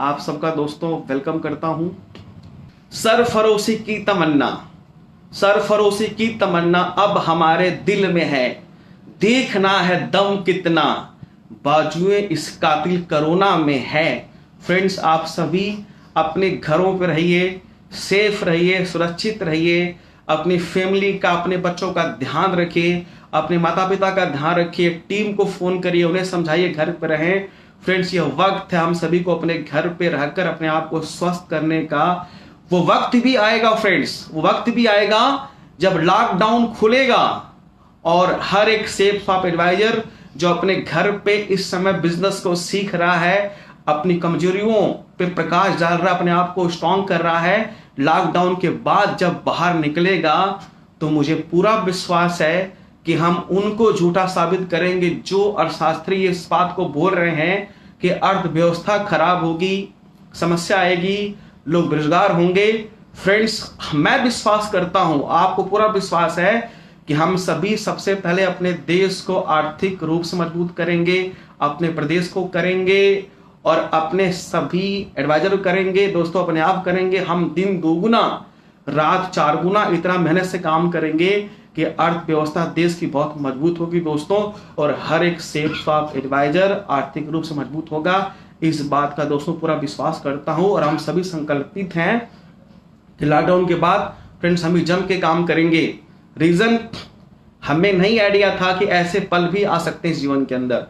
आप सबका दोस्तों वेलकम करता हूं। सरफरोशी की तमन्ना, सरफरोशी की तमन्ना अब हमारे दिल में है, देखना है दम कितना बाजुए इस कातिल कोरोना में है। फ्रेंड्स, आप सभी अपने घरों पर रहिए, सेफ रहिए, सुरक्षित रहिए, अपनी फैमिली का, अपने बच्चों का ध्यान रखिए, अपने माता पिता का ध्यान रखिए, टीम को फोन करिए, उन्हें समझाइए घर पर रहें। फ्रेंड्स, यह वक्त है हम सभी को अपने घर पे रहकर अपने आप को स्वस्थ करने का। वो वक्त भी आएगा फ्रेंड्स, वो वक्त भी आएगा जब लॉकडाउन खुलेगा और हर एक सेफ शॉप एडवाइजर जो अपने घर पे इस समय बिजनेस को सीख रहा है, अपनी कमजोरियों पे प्रकाश डाल रहा है, अपने आप को स्ट्रांग कर रहा है, लॉकडाउन के बाद जब बाहर निकलेगा तो मुझे पूरा विश्वास है कि हम उनको झूठा साबित करेंगे जो अर्थशास्त्री इस बात को बोल रहे हैं कि अर्थव्यवस्था खराब होगी, समस्या आएगी, लोग बेरोजगार होंगे। फ्रेंड्स, मैं विश्वास करता हूं, आपको पूरा विश्वास है कि हम सभी सबसे पहले अपने देश को आर्थिक रूप से मजबूत करेंगे, अपने प्रदेश को करेंगे और अपने सभी एडवाइजर करेंगे, दोस्तों अपने आप करेंगे। हम दिन दोगुना रात चार गुना इतना मेहनत से काम करेंगे कि अर्थव्यवस्था देश की बहुत मजबूत होगी दोस्तों, और हर एक सेफ शॉप एडवाइजर आर्थिक रूप से मजबूत होगा। इस बात का दोस्तों पूरा विश्वास करता हूं और हम सभी संकल्पित हैं कि लॉकडाउन के बाद फ्रेंड्स हम जम के काम करेंगे। रीजन, हमें नहीं आइडिया था कि ऐसे पल भी आ सकते हैं जीवन के अंदर।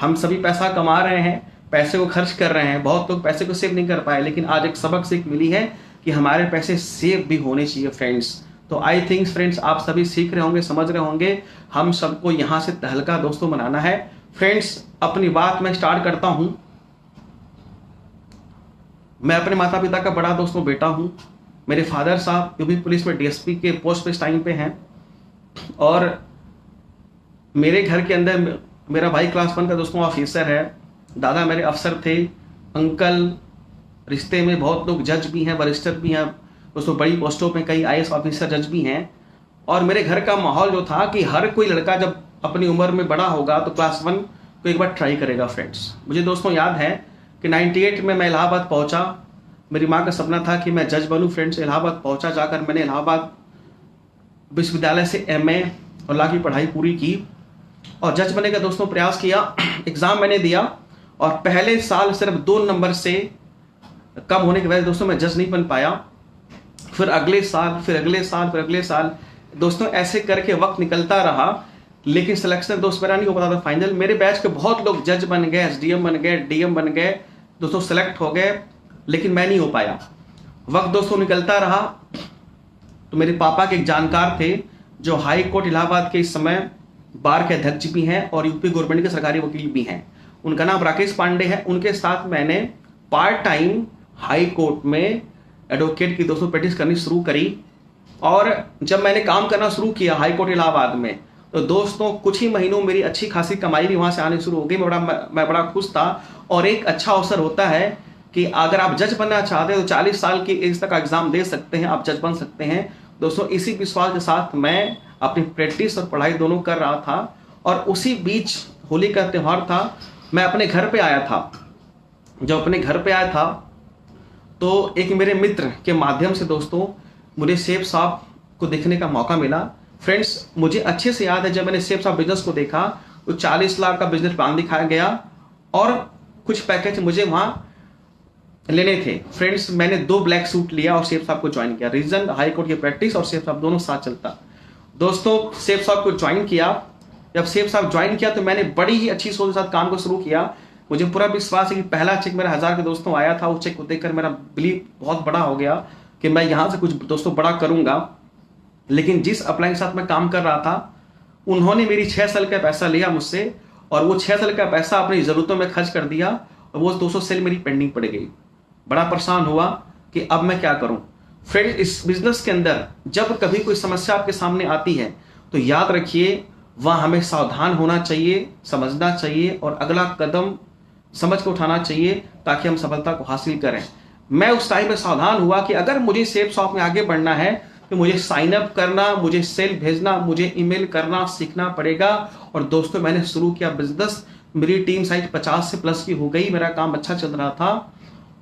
हम सभी पैसा कमा रहे हैं, पैसे को खर्च कर रहे हैं, बहुत लोग पैसे को सेव नहीं कर पाए, लेकिन आज एक सबक सीख मिली है कि हमारे पैसे सेव भी होने चाहिए फ्रेंड्स। तो आई थिंक फ्रेंड्स आप सभी सीख रहे होंगे, समझ रहे होंगे, हम सबको यहां से तहलका दोस्तों बनाना है। फ्रेंड्स, अपनी बात मैं स्टार्ट करता हूं। मैं अपने माता पिता का बड़ा दोस्तों बेटा हूं। मेरे फादर साहब यूपी पुलिस में डीएसपी के पोस्ट पे इस टाइम पे हैं, और मेरे घर के अंदर मेरा भाई क्लास 1 का दोस्तों ऑफिसर है, दादा मेरे अफसर थे, अंकल रिश्ते में बहुत लोग जज भी हैं, वरिष्ठ भी हैं दोस्तों, बड़ी पोस्टों पे कई आईएएस ऑफिसर जज भी हैं। और मेरे घर का माहौल जो था कि हर कोई लड़का जब अपनी उम्र में बड़ा होगा तो क्लास 1 को एक बार ट्राई करेगा। फ्रेंड्स, मुझे दोस्तों याद है कि 98 में मैं इलाहाबाद पहुंचा। मेरी माँ का सपना था कि मैं जज बनूं। फ्रेंड्स, इलाहाबाद पहुंचा, जाकर मैंने इलाहाबाद विश्वविद्यालय से एमए और लॉ की पढ़ाई पूरी की और जज बनने का दोस्तों प्रयास किया। एग्जाम मैंने दिया और पहले साल सिर्फ 2 नंबर से कम होने की वजह से दोस्तों मैं जज नहीं बन पाया। फिर अगले साल, फिर अगले साल, फिर अगले साल दोस्तों ऐसे करके वक्त निकलता रहा, लेकिन सिलेक्शन दोस्त मेरा नहीं हो पाता था फाइनल। मेरे बैच के बहुत लोग जज बन गए, एसडीएम बन गए, डीएम बन गए दोस्तों, सेलेक्ट हो गए, लेकिन मैं नहीं हो पाया। वक्त दोस्तों निकलता रहा तो मेरे पापा के एक जानकार थे जो हाई कोर्ट इलाहाबाद के इस समय बार के अध्यक्ष भी हैं और यूपी गवर्नमेंट के सरकारी वकील भी हैं। उनका नाम राकेश पांडे है। उनके साथ मैंने पार्ट टाइम हाई कोर्ट में एडवोकेट की दोस्तों प्रैक्टिस करनी शुरू करी। और जब मैंने काम करना शुरू किया हाई कोर्ट इलाहाबाद में तो दोस्तों कुछ ही महीनों मेरी अच्छी खासी कमाई भी वहां से आनी शुरू हो गई। मैं बड़ा खुश था। और एक अच्छा अवसर होता है कि अगर आप जज बनना चाहते हैं तो 40 साल की एज तक एग्जाम दे सकते हैं, आप जज बन सकते हैं दोस्तों। इसी विश्वास के साथ मैं अपनी प्रैक्टिस और पढ़ाई दोनों कर रहा था और उसी बीच होली का त्यौहार था। मैं अपने घर पे आया था। जब अपने घर पे आया था तो एक मेरे मित्र के माध्यम से दोस्तों मुझे सेफ शॉप को देखने का मौका मिला। फ्रेंड्स, मुझे अच्छे से याद है जब मैंने सेफ शॉप बिजनेस को देखा तो 40 लाख का बिजनेस प्लान दिखाया गया और कुछ पैकेज मुझे वहां लेने थे। फ्रेंड्स, मैंने 2 ब्लैक सूट लिया और सेफ शॉप को ज्वाइन किया। रीजन, हाई कोर्ट की प्रैक्टिस और सेफ शॉप दोनों साथ चलता। दोस्तों सेफ शॉप को ज्वाइन किया। जब सेफ शॉप ज्वाइन किया तो मैंने बड़ी ही अच्छी सोच के साथ काम को शुरू किया। मुझे पूरा विश्वास है कि पहला चेक मेरा 1000 के दोस्तों आया था। उस चेक को देखकर मेरा बिलीव बहुत बड़ा हो गया कि मैं यहां से कुछ दोस्तों बड़ा करूंगा। लेकिन जिस अपलाइन के साथ मैं काम कर रहा था उन्होंने मेरी 6 साल का पैसा लिया मुझसे और वो 6 साल का पैसा अपनी जरूरतों में खर्च कर दिया और वो 200 सेल मेरी पेंडिंग पड़ गई। बड़ा परेशान हुआ कि अब मैं क्या करूं। फ्रेंड्स, इस बिजनेस के अंदर जब कभी कोई समस्या आपके सामने आती है तो याद रखिए वहां हमें सावधान होना चाहिए, समझना चाहिए और अगला कदम समझ के उठाना चाहिए ताकि हम सफलता को हासिल करें। मैं उस टाइम में सावधान हुआ कि अगर मुझे सेफ शॉप में आगे बढ़ना है तो मुझे साइन अप करना, मुझे सेल भेजना, मुझे ईमेल करना सीखना पड़ेगा। और दोस्तों मैंने शुरू किया बिजनेस। मेरी टीम साइज 50 से प्लस की हो गई, मेरा काम अच्छा चल रहा था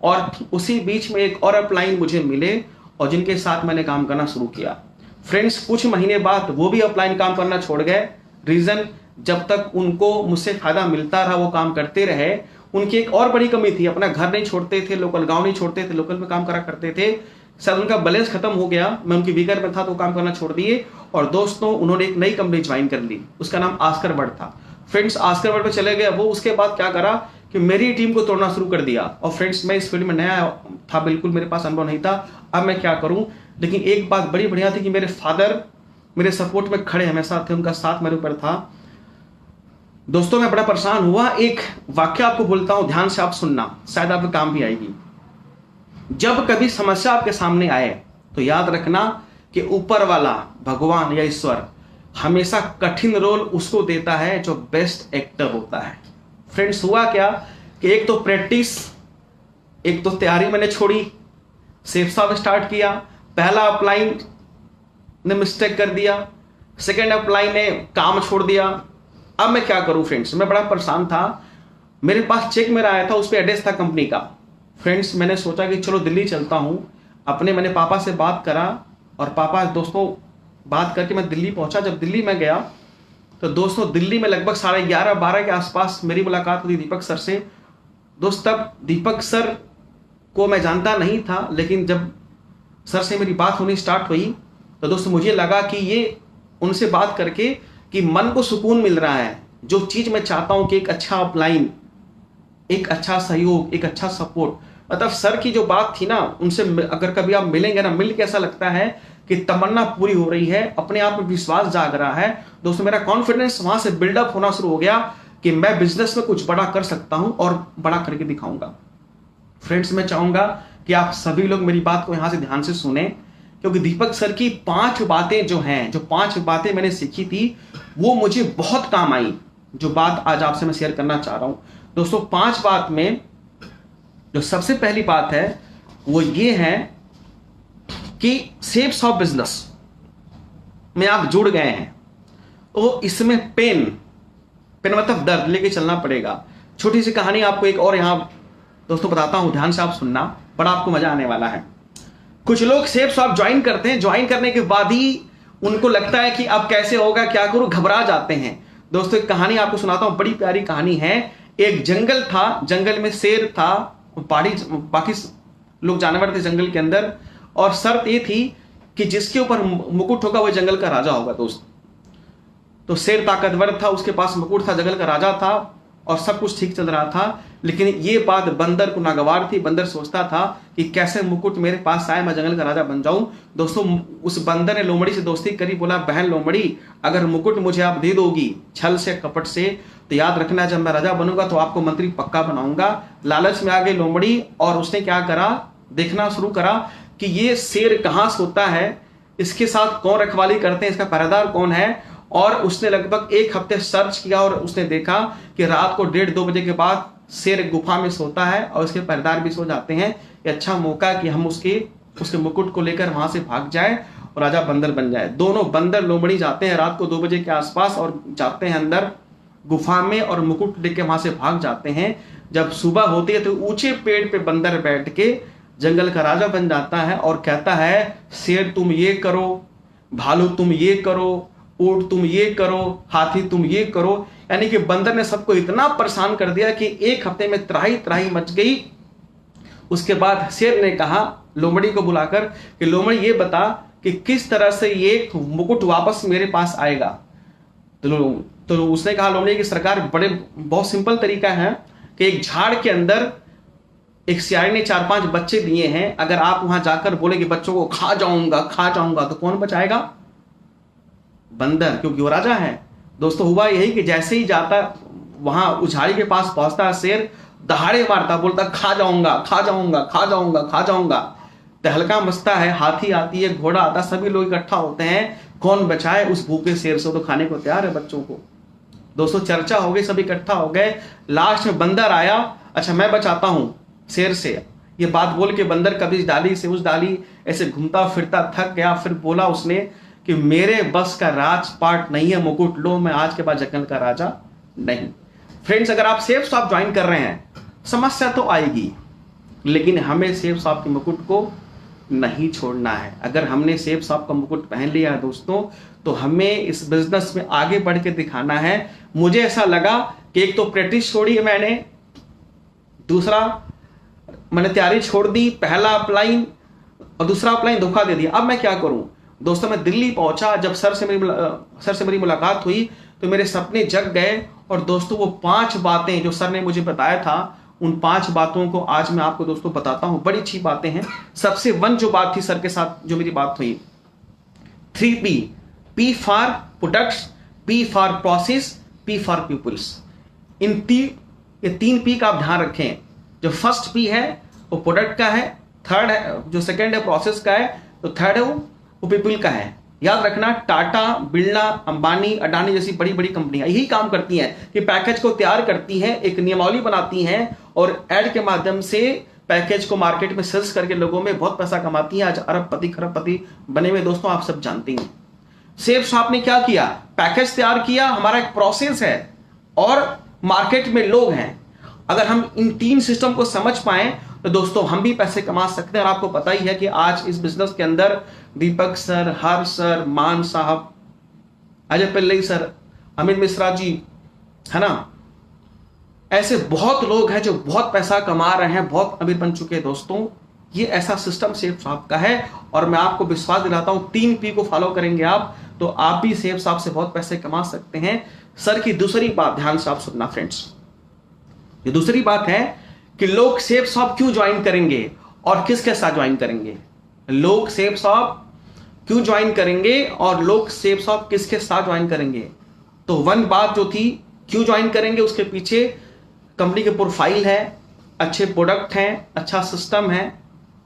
और उसी बीच में एक और अपलाइन मुझे मिले और जिनके साथ मैंने काम करना शुरू किया। फ्रेंड्स, कुछ महीने बाद वो भी अपलाइन काम करना छोड़ गए। रीजन, जब तक उनको मुझसे फायदा मिलता रहा वो काम करते रहे। उनकी एक और बड़ी कमी थी, अपना घर नहीं छोड़ते थे, लोकल गांव नहीं छोड़ते थे, लोकल में काम करा करते थे। शायद उनका बैलेंस खत्म हो गया, मैं उनकी विगर में था तो काम करना छोड़ दिए। और दोस्तों, उन्होंने एक नई कंपनी ज्वाइन कर ली, उसका नाम आस्कर बर्ड था। फ्रेंड्स, आस्कर बर्ड पे चले गए वो। उसके बाद क्या करा कि मेरी टीम को तोड़ना शुरू कर दिया। और फ्रेंड्स, मैं इस फील्ड में नया था, बिल्कुल मेरे पास अनुभव नहीं था, अब मैं क्या करूं। लेकिन एक बात बड़ी बढ़िया थी कि मेरे फादर मेरे सपोर्ट में खड़े हमेशा थे, उनका साथ मेरे ऊपर था। दोस्तों, मैं बड़ा परेशान हुआ। एक वाक्य आपको बोलता हूं, ध्यान से आप सुनना, शायद आपके काम भी आएगी। जब कभी समस्या आपके सामने आए तो याद रखना कि ऊपर वाला भगवान या ईश्वर हमेशा कठिन रोल उसको देता है जो बेस्ट एक्टर होता है। फ्रेंड्स, हुआ क्या कि एक तो प्रैक्टिस, एक तो तैयारी मैंने छोड़ी, सेफ साहब स्टार्ट किया। पहला अपलाइन ने मिस्टेक कर दिया, सेकेंड अपलाइन ने काम छोड़ दिया। अब मैं क्या करूं फ्रेंड्स, मैं बड़ा परेशान था। मेरे पास चेक मेरा आया था, उस पर एड्रेस था कंपनी का। फ्रेंड्स, मैंने सोचा कि चलो दिल्ली चलता हूं। मैंने पापा से बात करा और पापा, दोस्तों, बात करके मैं दिल्ली पहुंचा। जब दिल्ली में गया तो दोस्तों, दिल्ली में लगभग 11:30-12 के आसपास मेरी मुलाकात हुई दीपक सर से। दोस्त, तब दीपक सर को मैं जानता नहीं था, लेकिन जब सर से मेरी बात होनी स्टार्ट हुई तो दोस्तों मुझे लगा कि ये उनसे बात करके कि मन को सुकून मिल रहा है। जो चीज मैं चाहता हूं कि एक अच्छा अपलाइन, एक अच्छा सहयोग, एक अच्छा सपोर्ट, मतलब सर की जो बात थी ना, उनसे अगर कभी आप मिलेंगे ना, मिल के ऐसा लगता है कि तमन्ना पूरी हो रही है, अपने आप में विश्वास जाग रहा है। दोस्तों, मेरा कॉन्फिडेंस वहां से बिल्डअप होना शुरू हो गया कि मैं बिजनेस में कुछ बड़ा कर सकता हूं और बड़ा करके दिखाऊंगा। फ्रेंड्स, मैं चाहूंगा कि आप सभी लोग मेरी बात को यहां से ध्यान से सुने, क्योंकि दीपक सर की 5 बातें जो हैं, जो 5 बातें मैंने सीखी थी, वो मुझे बहुत काम आई। जो बात आज आपसे मैं शेयर करना चाह रहा हूं दोस्तों, 5 बात में जो सबसे पहली बात है वो ये है कि शेप्स ऑफ बिजनेस में आप जुड़ गए हैं तो इसमें पेन मतलब दर्द लेके चलना पड़ेगा। छोटी सी कहानी आपको एक और यहां दोस्तों बताता हूं, ध्यान से आप सुनना, बड़ा आपको मजा आने वाला है। कुछ लोग शेप्स ऑफ ज्वाइन करते हैं, ज्वाइन करने के बाद ही उनको लगता है कि अब कैसे होगा, क्या करूं, घबरा जाते हैं। दोस्तों, एक कहानी आपको सुनाता हूं, बड़ी प्यारी कहानी है। एक जंगल था, जंगल में शेर था, पहाड़ी बाकी लोग जानवर थे जंगल के अंदर, और शर्त ये थी कि जिसके ऊपर मुकुट होगा वह जंगल का राजा होगा। दोस्त, तो शेर ताकतवर था, उसके पास मुकुट था, जंगल का राजा था और सब कुछ ठीक चल रहा था। लेकिन ये बात बंदर को नागवार थी। बंदर सोचता था कि कैसे मुकुट मेरे पास आए, मैं जंगल का राजा बन जाऊं। दोस्तों, उस बंदर ने लोमड़ी से दोस्ती करी, बोला, बहन लोमड़ी, अगर मुकुट मुझे आप दे दोगी छल से कपट से, तो याद रखना जब मैं राजा बनूंगा तो आपको मंत्री पक्का बनाऊंगा। लालच में आ गई लोमड़ी और उसने क्या करा, देखना शुरू करा कि ये शेर कहां सोता है, इसके साथ कौन रखवाली करते हैं, इसका पहरेदार कौन है। और उसने लगभग 1 हफ्ते सर्च किया और उसने देखा कि रात को 1:30-2 बजे के बाद शेर गुफा में सोता है और उसके पहरेदार भी सो जाते हैं। ये अच्छा मौका है कि हम उसके मुकुट को लेकर वहां से भाग जाए और राजा बंदर बन जाए। दोनों बंदर लोमड़ी जाते हैं रात को 2 बजे के आसपास और जाते हैं अंदर गुफा में और मुकुट लेके वहां से भाग जाते हैं। जब सुबह होती है तो ऊंचे पेड़ पे बंदर बैठ के जंगल का राजा बन जाता है और कहता है, शेर तुम ये करो, भालू तुम ये करो, ऊंट तुम ये करो, हाथी तुम ये करो। यानी कि बंदर ने सबको इतना परेशान कर दिया कि 1 हफ्ते में त्राही त्राही मच गई। उसके बाद शेर ने कहा लोमड़ी को बुलाकर कि लोमड़ी ये बता कि किस तरह से ये मुकुट वापस मेरे पास आएगा। तो उसने कहा लोमड़ी की सरकार, बहुत सिंपल तरीका है कि एक झाड़ के अंदर एक सियारी ने 4-5 बच्चे दिए हैं, अगर आप वहां जाकर बोले कि बच्चों को खा जाऊंगा तो कौन बचाएगा? बंदर, क्योंकि वो राजा है। दोस्तों, हुआ यही कि जैसे ही जाता वहां उछाड़ी के पास पहुंचता, शेर दहाड़े मारता, बोलता खा जाऊंगा। तहलका मचता है, हाथी आती है, घोड़ा आता, सभी लोग इकट्ठा होते हैं, कौन बचाए उस भूखे शेर से, तो खाने को तैयार है बच्चों को। दोस्तों, चर्चा हो गई, सब इकट्ठा हो गए। लास्ट में बंदर आया, अच्छा मैं बचाता हूं शेर से, ये बात बोल के बंदर कभी इस डाली से उस डाली ऐसे घूमता फिरता थक गया। फिर बोला उसने कि मेरे बस का राजपाट नहीं है मुकुट, लो मैं आज के बाद जंगल का राजा नहीं। फ्रेंड्स, अगर आप सेफ शॉप ज्वाइन कर रहे हैं, समस्या तो आएगी, लेकिन हमें सेफ साहब के मुकुट को नहीं छोड़ना है। अगर हमने सेफ साहब का मुकुट पहन लिया है दोस्तों, तो हमें इस बिजनेस में आगे बढ़ के दिखाना है। मुझे ऐसा लगा कि एक तो प्रैक्टिस छोड़ी है मैंने, दूसरा मैंने तैयारी छोड़ दी, पहला अपलाइन और दूसरा अपलाइन धोखा दे दिया। अब मैं क्या करूं दोस्तों? मैं दिल्ली पहुंचा, जब सर से मेरी मुलाकात हुई तो मेरे सपने जग गए। और दोस्तों वो 5 बातें जो सर ने मुझे बताया था, उन 5 बातों को आज मैं आपको दोस्तों बताता हूं। बड़ी अच्छी बातें हैं। सबसे वन जो बात थी सर के साथ जो मेरी बात हुई, 3P, P for products, P for process, P for peoples. ये 3P का आप ध्यान रखें। जो फर्स्ट P है वो प्रोडक्ट का है, थर्ड है जो सेकंड है प्रोसेस का है, तो थर्ड है वो पीपल का है। याद रखना, टाटा, बिरला, अंबानी, अडानी जैसी बड़ी बड़ी कंपनियां यही काम करती हैं कि पैकेज को तैयार करती हैं, एक नियमावली बनाती हैं और एड के माध्यम से पैकेज को मार्केट में सेल्स करके लोगों में बहुत पैसा कमाती हैं। आज अरबपति खरबपति बने हुए दोस्तों आप सब जानते हैं। सेफ साहब ने क्या किया? पैकेज तैयार किया, हमारा एक प्रोसेस है और मार्केट में लोग हैं। अगर हम इन 3 सिस्टम को समझ पाए तो दोस्तों हम भी पैसे कमा सकते हैं। और आपको पता ही है कि आज इस बिजनेस के अंदर दीपक सर, हर्ष सर, मान साहब, अजय पिल्लई सर, अमित मिश्रा जी, है ना, ऐसे बहुत लोग हैं जो बहुत पैसा कमा रहे हैं, बहुत अमीर बन चुके हैं दोस्तों। ये ऐसा सिस्टम सेफ साहब का है और मैं आपको विश्वास दिलाता हूं 3P को फॉलो करेंगे आप तो आप भी सेफ साहब से बहुत पैसे कमा सकते हैं। सर की दूसरी बात ध्यान से आप सुनना फ्रेंड्स। ये दूसरी बात है कि लोग सेफ साहब क्यों ज्वाइन करेंगे और किसके साथ ज्वाइन करेंगे। लोग सेफ साहब क्यों ज्वाइन करेंगे और लोग सेफ साहब किसके साथ ज्वाइन करेंगे। तो वन बात जो थी क्यों ज्वाइन करेंगे, उसके पीछे कंपनी के प्रोफाइल है, अच्छे प्रोडक्ट हैं, अच्छा सिस्टम है,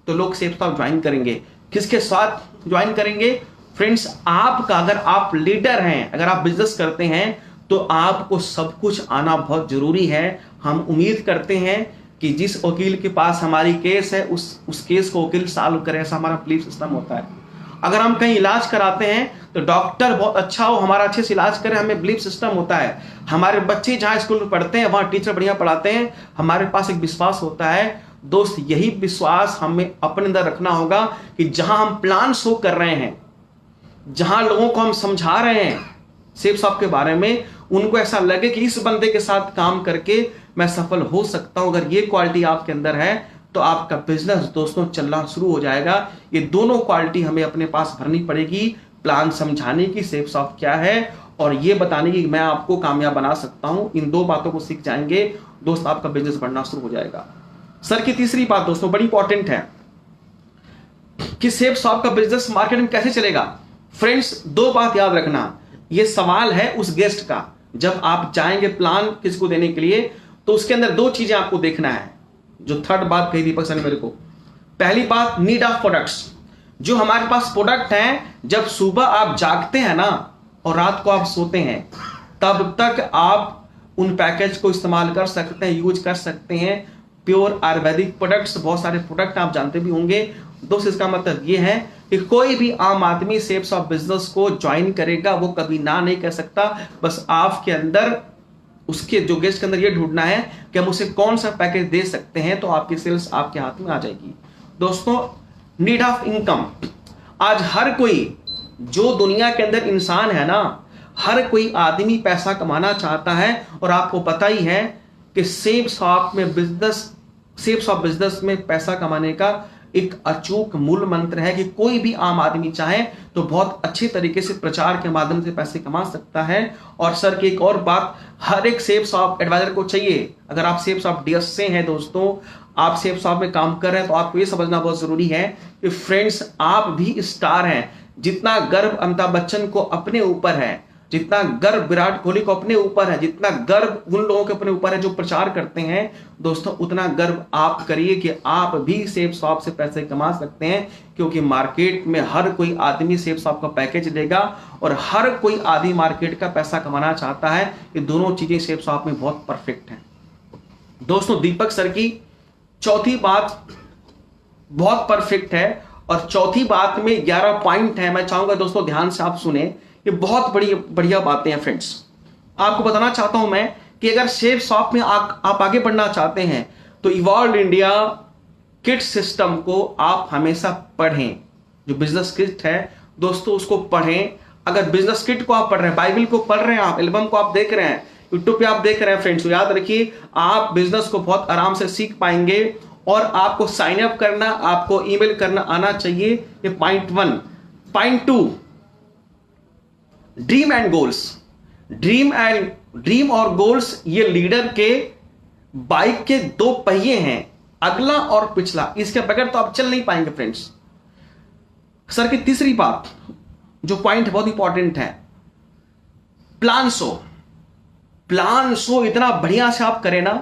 तो लोग सेफ साहब ज्वाइन करेंगे। किसके साथ ज्वाइन करेंगे फ्रेंड्स? आपका, अगर आप लीडर हैं, अगर आप बिजनेस करते हैं तो आपको सब कुछ आना बहुत जरूरी है। हम उम्मीद करते हैं कि जिस वकील के पास हमारी केस है उस केस को वकील सॉल्व करे, ऐसा हमारा बिलीफ सिस्टम होता है। अगर हम कहीं इलाज कराते हैं तो डॉक्टर बहुत अच्छा हो, हमारा अच्छे से इलाज करे, हमें बिलीफ सिस्टम होता है। हमारे बच्चे जहां स्कूल में पढ़ते हैं वहां टीचर बढ़िया पढ़ाते हैं, हमारे पास एक विश्वास होता है। दोस्त यही विश्वास हमें अपने अंदर रखना होगा कि जहां हम प्लान शो कर रहे हैं, जहां लोगों को हम समझा रहे हैं सेफ साहब के बारे में, उनको ऐसा लगे कि इस बंदे के साथ काम करके मैं सफल हो सकता हूं। अगर ये क्वालिटी आपके अंदर है तो आपका बिजनेस दोस्तों चलना शुरू हो जाएगा। ये दोनों क्वालिटी हमें अपने पास भरनी पड़ेगी, प्लान समझाने की सेफ साहब क्या है और ये बताने की मैं आपको कामयाब बना सकता हूं। इन 2 बातों को सीख जाएंगे दोस्त, आपका बिजनेस बढ़ना शुरू हो जाएगा। सर की तीसरी बात दोस्तों बड़ी इंपॉर्टेंट है कि सेफ साहब का बिजनेस मार्केट में कैसे चलेगा। फ्रेंड्स 2 बात याद रखना, ये सवाल है उस गेस्ट का। जब आप जाएंगे प्लान किसको देने के लिए तो उसके अंदर 2 चीजें आपको देखना है। जो थर्ड बात कही दीपक सर ने मेरे को, पहली बात नीड ऑफ प्रोडक्ट्स। जो हमारे पास प्रोडक्ट हैं, जब सुबह आप जागते हैं ना और रात को आप सोते हैं, तब तक आप उन पैकेज को इस्तेमाल कर सकते हैं, यूज कर सकते हैं। प्योर आयुर्वेदिक प्रोडक्ट्स, बहुत सारे प्रोडक्ट आप जानते भी होंगे दोस्त। इसका मतलब ये है कि कोई भी आम आदमी सेफ साहब बिजनेस को ज्वाइन करेगा वो कभी ना नहीं कह सकता। बस आपके अंदर, उसके जो गेस्ट के अंदर ये ढूंढना है कि हम उसे कौन सा पैकेज दे सकते हैं, तो आपकी सेल्स आपके हाथ में आ जाएगी। दोस्तों नीड ऑफ इनकम, आज हर कोई जो दुनिया के अंदर इंसान है ना, हर कोई आदमी पैसा कमाना चाहता है। और आपको पता ही है कि सेफ साहब बिजनेस में पैसा कमाने का एक अचूक मूल मंत्र है कि कोई भी आम आदमी चाहे तो बहुत अच्छे तरीके से प्रचार के माध्यम से पैसे कमा सकता है। और सर की एक और बात, हर एक सेफ साहब एडवाइजर को चाहिए। अगर आप सेफ साहब DS से हैं दोस्तों, आप सेफ साहब में काम कर रहे हैं, तो आपको ये समझना बहुत जरूरी है कि फ्रेंड्स आप भी स्टार हैं। जितना गर्व अमिताभ बच्चन को अपने ऊपर है, जितना गर्व विराट कोहली को अपने ऊपर है, जितना गर्व उन लोगों के अपने ऊपर है जो प्रचार करते हैं दोस्तों, उतना गर्व आप करिए कि आप भी सेफ साहब से पैसे कमा सकते हैं। क्योंकि मार्केट में हर कोई आदमी सेफ साहब का पैकेज देगा और हर कोई आदमी मार्केट का पैसा कमाना चाहता है। ये दोनों चीजें सेफ साहब में बहुत परफेक्ट हैं दोस्तों। दीपक सर की चौथी बात बहुत परफेक्ट है और चौथी बात में 11 पॉइंट है। मैं चाहूंगा दोस्तों ध्यान से आप सुने, ये बहुत बड़ी बढ़िया बातें हैं फ्रेंड्स। आपको बताना चाहता हूं मैं कि अगर सेफ साहब में आप आगे बढ़ना चाहते हैं तो इवॉल्व इंडिया किट सिस्टम को आप हमेशा पढ़ें। जो बिजनेस किट है दोस्तों उसको पढ़ें। अगर बिजनेस किट को आप पढ़ रहे हैं, बाइबल को पढ़ रहे हैं, आप एल्बम को आप देख रहे हैं, यूट्यूब पे आप देख रहे हैं फ्रेंड्स, तो याद रखिए आप बिजनेस को बहुत आराम से सीख पाएंगे। और आपको साइन अप करना, आपको ईमेल करना आना चाहिए। ये point 1। Point 2, dream and goals. Dream और गोल्स ये लीडर के बाइक के दो पहिए हैं, अगला और पिछला। इसके बगैर तो आप चल नहीं पाएंगे फ्रेंड्स। सर की तीसरी बात जो पॉइंट बहुत इंपॉर्टेंट है, प्लान शो इतना बढ़िया से आप करें ना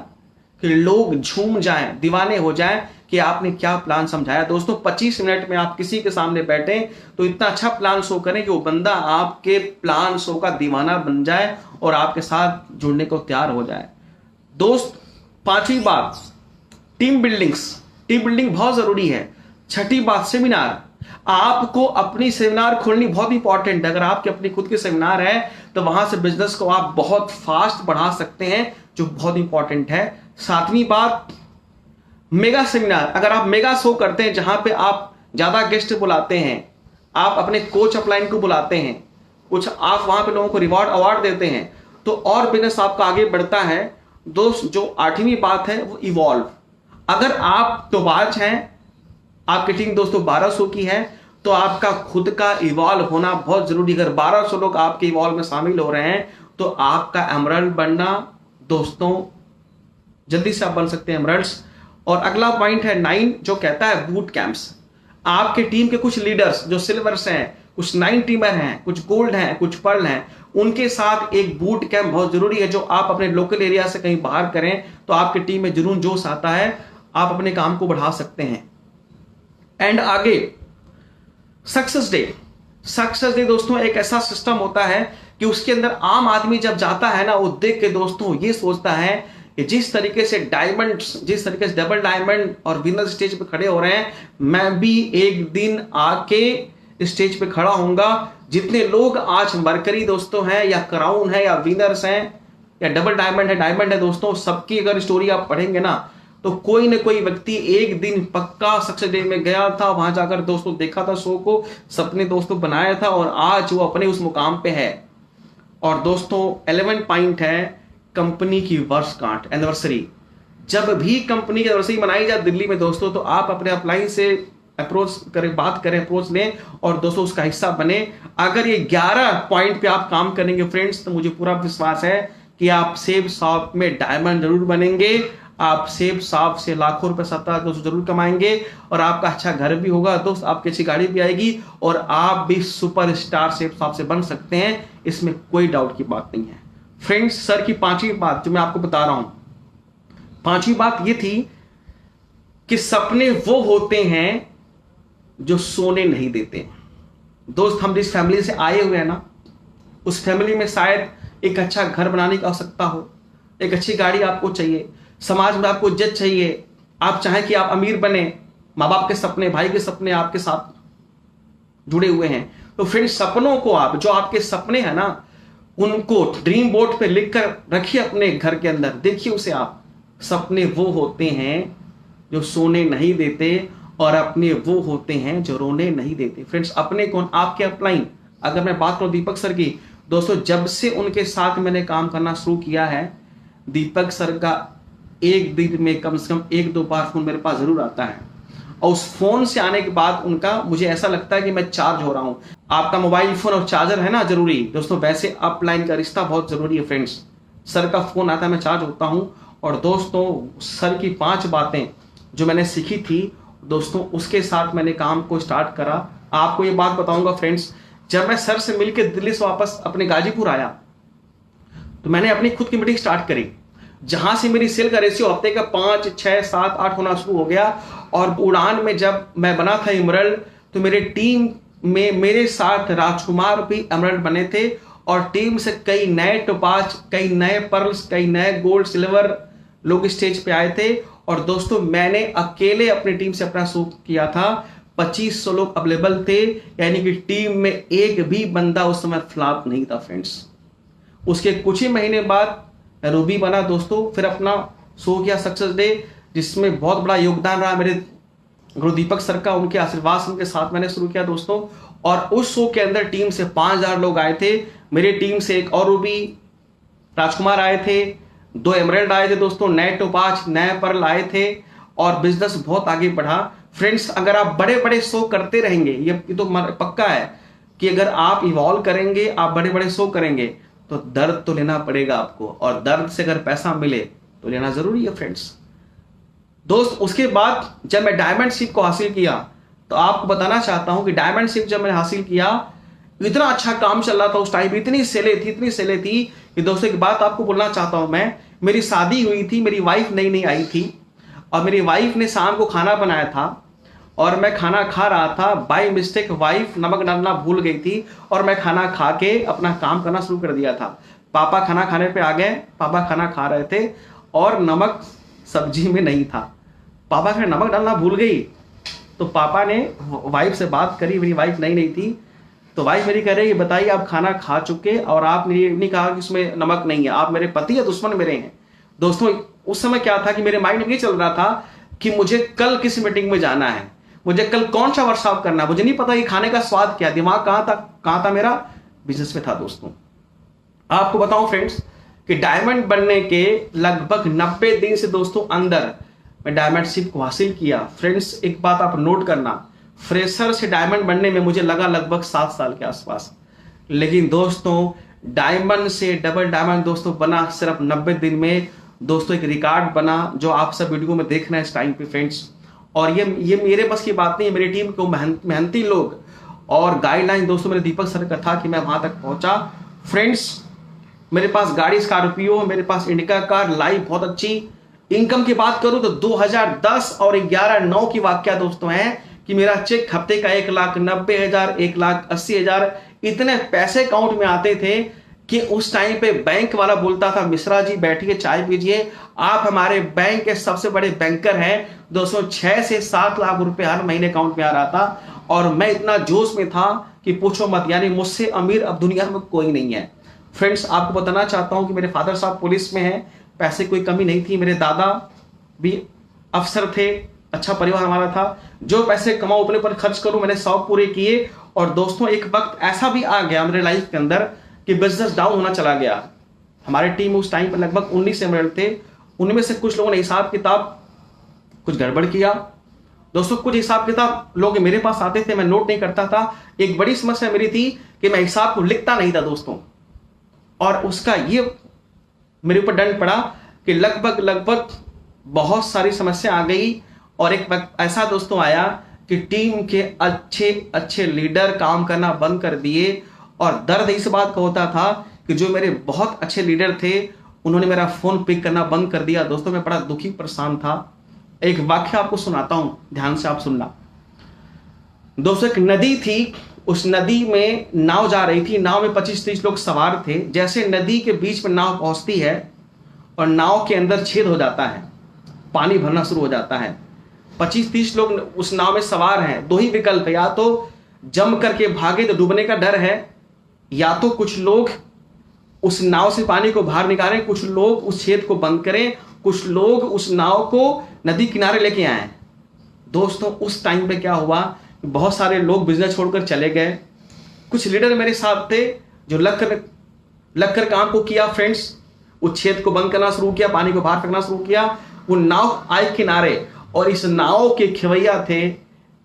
कि लोग झूम जाएं, दीवाने हो जाएं कि आपने क्या प्लान समझाया। दोस्तों 25 मिनट में आप किसी के सामने बैठे तो इतना अच्छा प्लान शो करें कि वो बंदा आपके प्लान शो का दीवाना बन जाए और आपके साथ जुड़ने को तैयार हो जाए। दोस्त 5वीं बात, टीम बिल्डिंग बहुत जरूरी है। 6ठी बात, सेमिनार। आपको अपनी सेमिनार खोलनी बहुत इंपॉर्टेंट है। अगर आपकी अपनी खुद की सेमिनार है तो वहां से बिजनेस को आप बहुत फास्ट बढ़ा सकते हैं, जो बहुत इंपॉर्टेंट है। 7वीं बात, मेगा सेमिनार। अगर आप मेगा शो करते हैं जहां पे आप ज्यादा गेस्ट बुलाते हैं, आप अपने कोच अपलाइन को बुलाते हैं, कुछ आप वहां पे लोगों को रिवॉर्ड अवार्ड देते हैं, तो और बिजनेस आपका आगे बढ़ता है। दोस्त जो 8वीं बात है वो इवॉल्व। अगर आप टोबाज हैं, आपकी टीम दोस्तों 1200 की है, तो आपका खुद का इवॉल्व होना बहुत जरूरी। अगर 1200 लोग आपके इवॉल्व में शामिल हो रहे हैं तो आपका एमरल्ड बनना दोस्तों जल्दी से आप बन सकते हैं एमरल्ड्स। और अगला पॉइंट है 9 जो कहता है बूट कैंप्स। आपके टीम के कुछ लीडर्स जो सिल्वर्स हैं, कुछ 9 टीमर हैं, कुछ गोल्ड हैं, कुछ पर्ल हैं, उनके साथ एक बूट कैंप बहुत जरूरी है जो आप अपने लोकल एरिया से कहीं बाहर करें तो आपकी टीम में जुनून जोश आता है, आप अपने काम को बढ़ा सकते हैं। एंड आगे सक्सेस डे दोस्तों एक ऐसा सिस्टम होता है कि उसके अंदर आम आदमी जब जाता है ना, वो देख के दोस्तों ये सोचता है कि जिस तरीके से डबल डायमंड और विनर स्टेज पे खड़े हो रहे हैं, मैं भी एक दिन आके स्टेज पे खड़ा होऊंगा। जितने लोग आज मरकरी दोस्तों हैं या क्राउन है या विनर्स हैं या डबल डायमंड है दोस्तों, सबकी अगर स्टोरी आप पढ़ेंगे ना तो कोई ना कोई व्यक्ति एक दिन पक्का सक्सेस डे में गया था, वहां जाकर दोस्तों देखा था शो को, सपने दोस्तों बनाया था और आज वो अपने उस मुकाम पे है। और दोस्तों 11 पॉइंट है कंपनी की वर्षगांठ, एनिवर्सरी। जब भी कंपनी की एनिवर्सरी मनाई जाए दिल्ली में दोस्तों, तो आप अपने अपलाइन से अप्रोच करें, बात करें, अप्रोच लें और दोस्तों उसका हिस्सा बने। अगर ये 11 पॉइंट पे आप काम करेंगे फ्रेंड्स, तो मुझे पूरा विश्वास है कि आप सेब शॉप में डायमंड जरूर बनेंगे। आप सेब शॉप से लाखों रुपए सप्ताह दोस्तों जरूर कमाएंगे और आपका अच्छा घर भी होगा दोस्त, आपकी अच्छी गाड़ी भी आएगी और आप भी सुपरस्टार सेब शॉप से बन सकते हैं, इसमें कोई डाउट की बात नहीं है फ्रेंड्स। सर की 5वीं बात जो मैं आपको बता रहा हूं, 5वीं बात ये थी कि सपने वो होते हैं जो सोने नहीं देते। दोस्त हम जिस फैमिली से आए हुए हैं ना, उस फैमिली में शायद एक अच्छा घर बनाने की आवश्यकता हो, एक अच्छी गाड़ी आपको चाहिए, समाज में आपको इज्जत चाहिए, आप चाहें कि आप अमीर बने, माँ बाप के सपने, भाई के सपने आपके साथ जुड़े हुए हैं। तो फिर सपनों को आप, जो आपके सपने हैं ना, उनको ड्रीम बोर्ड पे लिख कर रखिए अपने घर के अंदर, देखिए उसे आप। सपने वो होते हैं जो सोने नहीं देते और अपने वो होते हैं जो रोने नहीं देते। फ्रेंड्स अपने कौन, आपके अपलाइन। अगर मैं बात करूं दीपक सर की, दोस्तों जब से उनके साथ मैंने काम करना शुरू किया है, दीपक सर का एक दिन में कम से कम 1-2 बार फोन मेरे पास जरूर आता है और उस फोन से आने के बाद उनका मुझे ऐसा लगता है कि मैं चार्ज हो रहा हूं। आपका मोबाइल फोन और चार्जर है ना जरूरी दोस्तों, वैसे अपलाइन का रिश्ता बहुत जरूरी है फ्रेंड्स। सर का फोन आता है, मैं चार्ज होता हूं। और दोस्तों सर की 5 बातें जो मैंने सीखी थी दोस्तों, उसके साथ मैंने काम को स्टार्ट करा। आपको ये बात बताऊंगा फ्रेंड्स, जब मैं सर से मिलकर दिल्ली से वापस अपने गाजीपुर आया तो मैंने अपनी खुद की मीटिंग स्टार्ट करी, जहां से मेरी सेल का रेशियो हफ्ते का 5, 6, 7, 8 होना शुरू हो गया। और उड़ान में जब मैं बना था एमरल्ड, तो मेरे टीम में मेरे साथ राजकुमार भी एमरल्ड बने थे और टीम से कई नए टोपाज, कई नए पर्ल्स, कई नए गोल्ड सिल्वर लोग स्टेज पे आए थे। और दोस्तों मैंने अकेले अपनी टीम से अपना शो किया था, 2500 लोग अवेलेबल थे, यानी कि टीम में एक भी बंदा उस समय फ्लॉप नहीं था फ्रेंड्स। उसके कुछ ही महीने बाद रूबी बना दोस्तों, फिर अपना शो किया सक्सेस डे, जिसमें बहुत बड़ा योगदान रहा मेरे गुरु दीपक सर का, उनके आशीर्वाद उनके साथ मैंने शुरू किया दोस्तों। और उस शो के अंदर टीम से 5000 लोग आए थे। मेरी टीम से एक और रूबी राजकुमार आए थे, 2 एमरल्ड आए थे दोस्तों, नए टोपाज, नए पर्ल आए थे और बिजनेस बहुत आगे बढ़ा। फ्रेंड्स, अगर आप बड़े बड़े शो करते रहेंगे, ये तो पक्का है कि अगर आप इवॉल्व करेंगे, आप बड़े बड़े शो करेंगे, तो दर्द तो लेना पड़ेगा आपको, और दर्द से अगर पैसा मिले तो लेना जरूरी है फ्रेंड्स। दोस्त, उसके बाद जब मैं डायमंड शिप को हासिल किया, तो आपको बताना चाहता हूं कि डायमंड शिप जब मैंने हासिल किया, इतना अच्छा काम चल रहा था उस टाइम, इतनी सेलें थी कि दोस्तों एक बात आपको बोलना चाहता हूं मैं, मेरी शादी हुई थी, मेरी वाइफ नई नई आई थी और मेरी वाइफ ने शाम को खाना बनाया था और मैं खाना खा रहा था। बाय मिस्टेक वाइफ नमक डालना भूल गई थी और मैं खाना खा के अपना काम करना शुरू कर दिया था। पापा खाना खाने पे आ गए, पापा खाना खा रहे थे और नमक सब्जी में नहीं था। पापा का नमक डालना भूल गई, तो पापा ने वाइफ से बात करी, मेरी वाइफ नहीं थी, तो वाइफ मेरी कह रही है, बताइए आप खाना खा चुके और आपने ये नहीं कहा कि उसमें नमक नहीं है, आप मेरे पति या दुश्मन मेरे हैं। दोस्तों, उस समय क्या था कि मेरे माइंड में ये चल रहा था कि मुझे कल किस मीटिंग में जाना है, मुझे कल कौन सा वर्कशॉप करना है, मुझे नहीं पता कि खाने का स्वाद क्या, दिमाग कहां था मेरा, बिजनेस में था। दोस्तों, आपको बताऊं फ्रेंड्स कि डायमंड बनने के लगभग 90 दिन से दोस्तों अंदर मैं डायमंड शिप को हासिल किया। फ्रेंड्स, एक बात आप नोट करना, फ्रेशर से डायमंड बनने में मुझे लगा लगभग 7 साल के आसपास, लेकिन दोस्तों डायमंड से डबल डायमंड दोस्तों बना सिर्फ 90 दिन में। दोस्तों, एक रिकॉर्ड बना जो आप सब वीडियो में देख रहे हैं इस टाइम पे फ्रेंड्स। और ये मेरे बस की बात नहीं है, मेरी टीम को मेहनती लोग और गाइडलाइन दोस्तों मेरे दीपक सर का था कि मैं वहां तक पहुंचा। फ्रेंड्स, मेरे पास गाड़ी स्कॉर्पियो, मेरे पास इंडिका कार, लाइफ बहुत अच्छी। इनकम की बात करूं तो 2010 और 11/9 की वाकया दोस्तों है कि मेरा चेक हफ्ते का 1,90,000, 1,80,000 इतने पैसे अकाउंट में आते थे कि उस टाइम पे बैंक वाला बोलता था, मिश्रा जी बैठिए चाय पीजिए, आप हमारे बैंक के सबसे बड़े बैंकर हैं। 206 से 7 लाख रुपए हर महीने अकाउंट में आ रहा था और मैं इतना जोश में था कि पूछो मत, यानी मुझसे अमीर अब दुनिया में कोई नहीं है। फ्रेंड्स, आपको बताना चाहता हूं कि मेरे फादर साहब पुलिस में हैं, पैसे कोई कमी नहीं थी, मेरे दादा भी अफसर थे, अच्छा परिवार हमारा था। जो पैसे कमाऊं अपने पर खर्च करूं, मैंने शौक पूरे किए। और दोस्तों, एक वक्त ऐसा भी आ गया मेरे लाइफ के अंदर कि बिजनेस डाउन होना चला गया। हमारी टीम उस टाइम पर लगभग 19 एमरल्ड थे, उनमें से कुछ लोगों ने हिसाब किताब कुछ गड़बड़ किया। दोस्तों, कुछ हिसाब किताब लोग मेरे पास आते थे, मैं नोट नहीं करता था। एक बड़ी समस्या मेरी थी कि मैं हिसाब को लिखता नहीं था दोस्तों, और उसका ये मेरे ऊपर दंड पड़ा कि लगभग बहुत सारी समस्या आ गई। और एक वक्त ऐसा दोस्तों आया कि टीम के अच्छे लीडर काम करना बंद कर दिए। और दर्द इस बात का होता था कि जो मेरे बहुत अच्छे लीडर थे उन्होंने मेरा फोन पिक करना बंद कर दिया। दोस्तों, मैं बड़ा दुखी परेशान था। एक वाक्य आपको सुनाता हूं, ध्यान से आप सुनना। दोस्तों, एक नदी थी, उस नदी में नाव जा रही थी, नाव में 25-30 लोग सवार थे। जैसे नदी के बीच में नाव पहुंचती है और नाव के अंदर छेद हो जाता है, पानी भरना शुरू हो जाता है। 25-30 लोग उस नाव में सवार हैं। 2 ही विकल्प है, या तो जम करके भागे तो डूबने का डर है, या तो कुछ लोग उस नाव से पानी को बाहर निकालें, कुछ लोग उस छेद को बंद करें, कुछ लोग उस नाव को नदी किनारे लेके आए। दोस्तों, उस टाइम पे क्या हुआ, बहुत सारे लोग बिजनेस छोड़कर चले गए। कुछ लीडर मेरे साथ थे जो लग कर काम को किया। फ्रेंड्स, उस छेद को बंद करना शुरू किया, पानी को बाहर फेंकना शुरू किया। वो नाव आए किनारे और इस नाव के खिवैया थे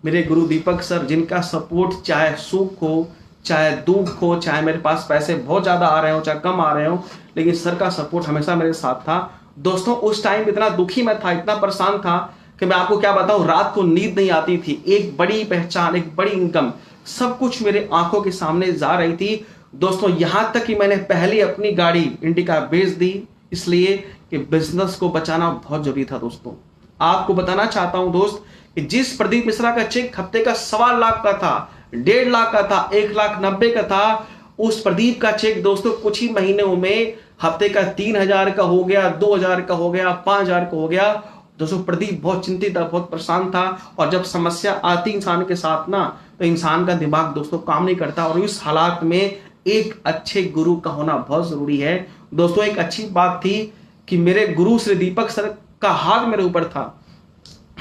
मेरे गुरु दीपक सर, जिनका सपोर्ट चाहे सुख हो, चाहे दुख हो, चाहे मेरे पास पैसे बहुत ज्यादा आ रहे हो, चाहे कम आ रहे हो, लेकिन सर का सपोर्ट हमेशा मेरे साथ था। दोस्तों, उस टाइम इतना दुखी मैं था, इतना परेशान था कि मैं आपको क्या बताऊं, रात को नींद नहीं आती थी। एक बड़ी पहचान, एक बड़ी इनकम, सब कुछ मेरे आंखों के सामने जा रही थी। दोस्तों, यहां तक कि मैंने पहली अपनी गाड़ी इंडिका बेच दी, इसलिए कि बिजनेस को बचाना बहुत जरूरी था। दोस्तों, आपको बताना चाहता हूं दोस्त कि जिस प्रदीप मिश्रा का चेक हफ्ते का 1.25 लाख का था, 1.5 लाख का था, 1,90,000 का था, उस प्रदीप का चेक दोस्तों कुछ ही महीनों में हफ्ते का 3,000 का हो गया, 2,000 का हो गया, 5,000 का हो गया। दोस्तों, प्रदीप बहुत चिंतित था, बहुत परेशान था। और जब समस्या आती इंसान के साथ ना, तो इंसान का दिमाग दोस्तों काम नहीं करता। और इस हालात में एक अच्छे गुरु का होना बहुत जरूरी है। दोस्तों, एक अच्छी बात थी कि मेरे गुरु श्री दीपक सर का हाथ मेरे ऊपर था।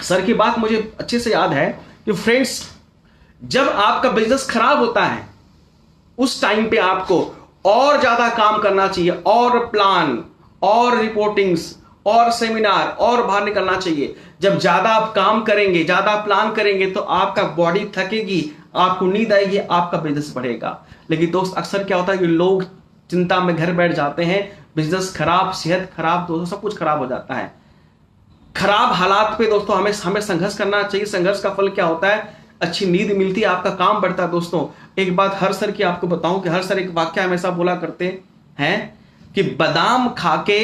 सर की बात मुझे अच्छे से याद है कि फ्रेंड्स, जब आपका बिजनेस खराब होता है उस टाइम पे आपको और ज्यादा काम करना चाहिए, और प्लान, और रिपोर्टिंग्स, और सेमिनार, और बाहर निकलना चाहिए। जब ज्यादा आप काम करेंगे, ज्यादा प्लान करेंगे, तो आपका बॉडी थकेगी, आपको नींद आएगी, आपका बिजनेस बढ़ेगा। लेकिन दोस्त, अक्सर क्या होता है कि लोग चिंता में घर बैठ जाते हैं, बिजनेस खराब, सेहत खराब, दोस्तों सब कुछ खराब हो जाता है। खराब हालात पे दोस्तों हमें संघर्ष करना चाहिए। संघर्ष का फल क्या होता है? अच्छी नींद मिलती है, आपका काम बढ़ता है। दोस्तों, एक बात हर सर की आपको बताऊं कि हर सर एक वाक्य हमेशा बोला करते हैं कि बादाम खाके